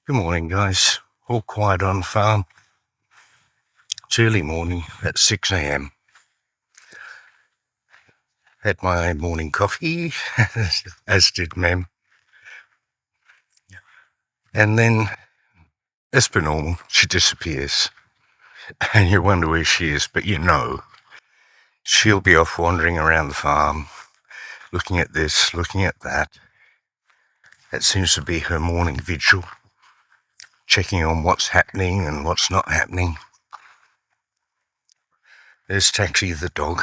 Good morning, guys. All quiet on the farm. It's early morning at 6 a.m. Had my morning coffee, as did Mem. And then, as per normal, she disappears. And you wonder where she is, but she'll be off wandering around the farm, looking at this, looking at that. That seems to be her morning vigil, checking on what's happening and what's not happening. There's Taxi the dog.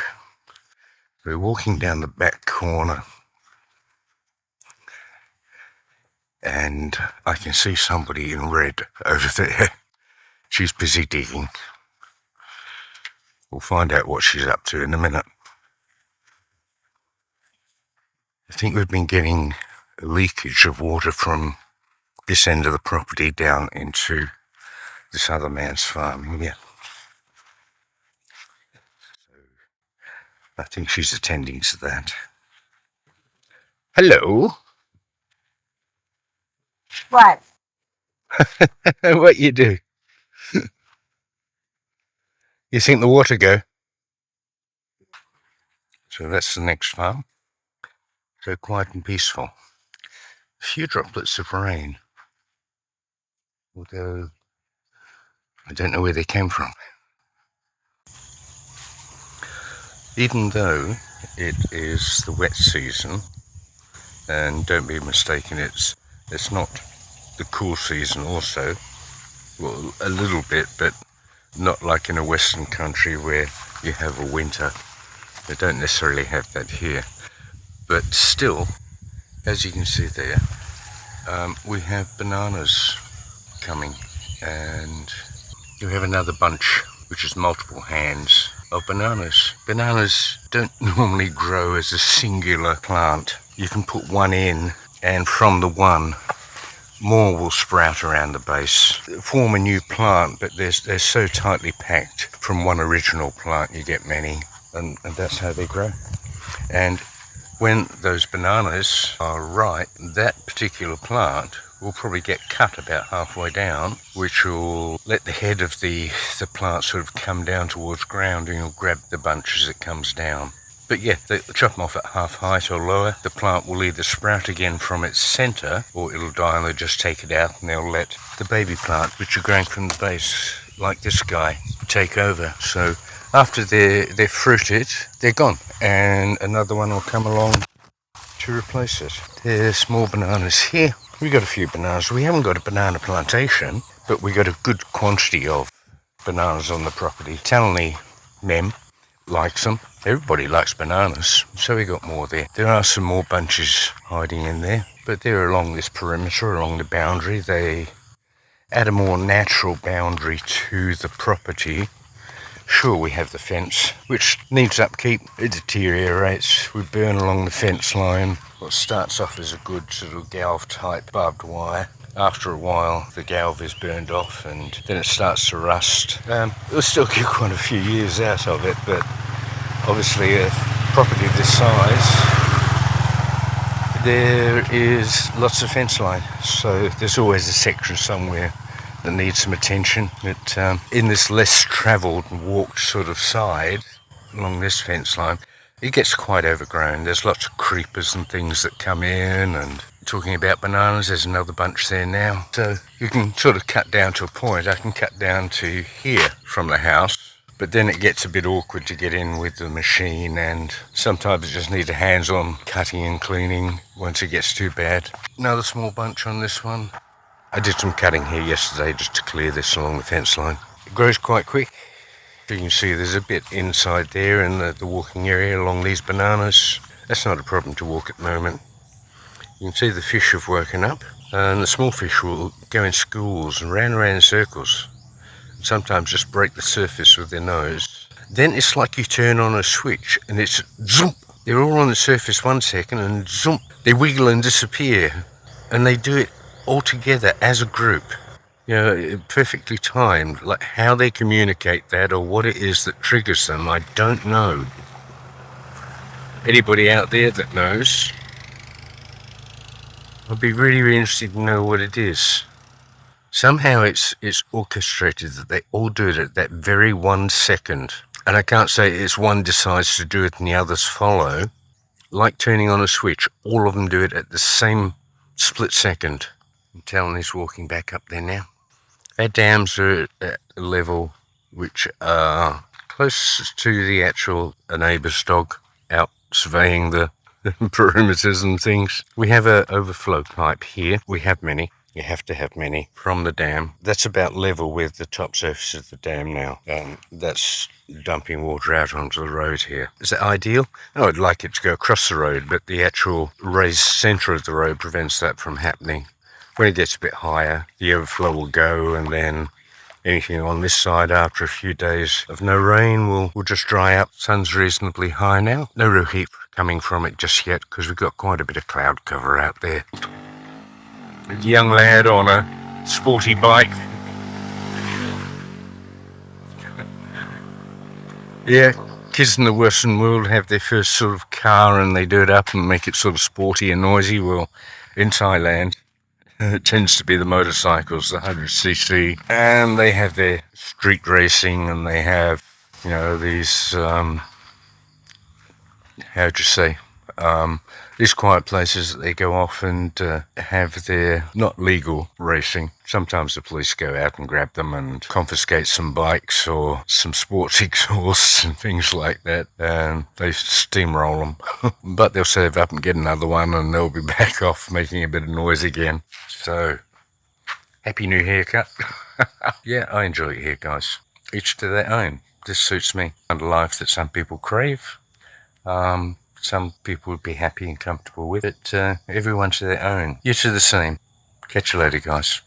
We're walking down the back corner, and I can see somebody in red over there. She's busy digging. We'll find out what she's up to in a minute. I think we've been getting a leakage of water from this end of the property down into this other man's farm here. So I think she's attending to that. Hello. What? What you do? You think the water go? So that's the next farm. So quiet and peaceful. A few droplets of rain. Although I don't know where they came from. Even though it is the wet season, and don't be mistaken, it's not the cool season also. Well, a little bit, but not like in a Western country where you have a winter. They don't necessarily have that here. But still, as you can see there, we have bananas coming, and we have another bunch, which is multiple hands of bananas. Bananas don't normally grow as a singular plant. You can put one in, and from the one, more will sprout around the base, form a new plant, but they're so tightly packed from one original plant, you get many, and that's how they grow. And when those bananas are ripe, that particular plant will probably get cut about halfway down, which will let the head of the plant sort of come down towards ground, and you'll grab the bunch as it comes down. But yeah, they chop them off at half height or lower. The plant will either sprout again from its centre, or it'll die and they'll just take it out and they'll let the baby plant, which are growing from the base, like this guy, take over. So after they're fruited, they're gone, and another one will come along to replace it. There's more bananas here. We got a few bananas. We haven't got a banana plantation, but we got a good quantity of bananas on the property. Talony Mem likes them. Everybody likes bananas, so we got more there. There are some more bunches hiding in there, but they're along this perimeter, along the boundary. They add a more natural boundary to the property. Sure, we have the fence, which needs upkeep. It deteriorates. We burn along the fence line. What starts off as a good sort of galv-type barbed wire. After a while, the galv is burned off, and then it starts to rust. We'll still get quite a few years out of it, but obviously a property of this size, there is lots of fence line, so there's always a section somewhere that needs some attention. But in this less travelled and walked sort of side along this fence line, it gets quite overgrown. There's lots of creepers and things that come in. And talking about bananas, there's another bunch there now. So you can sort of cut down to a point. I can cut down to here from the house, but then it gets a bit awkward to get in with the machine, and sometimes you just need a hands-on cutting and cleaning once it gets too bad. Another small bunch on this one. I did some cutting here yesterday just to clear this along the fence line. It grows quite quick. You can see there's a bit inside there in the walking area along these bananas. That's not a problem to walk at the moment. You can see the fish have woken up, and the small fish will go in schools and round and round in circles. Sometimes just break the surface with their nose. Then it's like you turn on a switch and it's zoom. They're all on the surface 1 second and zoom. They wiggle and disappear, and they do it all together as a group. Perfectly timed. Like how they communicate that or what it is that triggers them, I don't know. Anybody out there that knows, I'd be really, really interested to know what it is. Somehow it's orchestrated that they all do it at that very 1 second. And I can't say it's one decides to do it and the others follow. Like turning on a switch, all of them do it at the same split second. And Talon is walking back up there now. Our dams are at a level which are close to the actual neighbour's dog out surveying the perimeters and things. We have an overflow pipe here. We have many. You have to have many from the dam. That's about level with the top surface of the dam now. That's dumping water out onto the road here. Is that ideal? No, I'd like it to go across the road, but the actual raised centre of the road prevents that from happening. When it gets a bit higher, the overflow will go, and then anything on this side after a few days of no rain will just dry up. Sun's reasonably high now. No real heat coming from it just yet because we've got quite a bit of cloud cover out there. A young lad on a sporty bike. Yeah, kids in the Western world have their first sort of car and they do it up and make it sort of sporty and noisy. Well, in Thailand, it tends to be the motorcycles, the 100cc, and they have their street racing and they have, these, these quiet places that they go off and have their not legal racing. Sometimes the police go out and grab them and confiscate some bikes or some sports exhausts and things like that, and they steamroll them. But they'll save up and get another one and they'll be back off making a bit of noise again. So, happy new haircut. Yeah, I enjoy it here, guys. Each to their own. This suits me. And a life that some people crave. Some people would be happy and comfortable with it. Everyone to their own. You two the same. Catch you later, guys.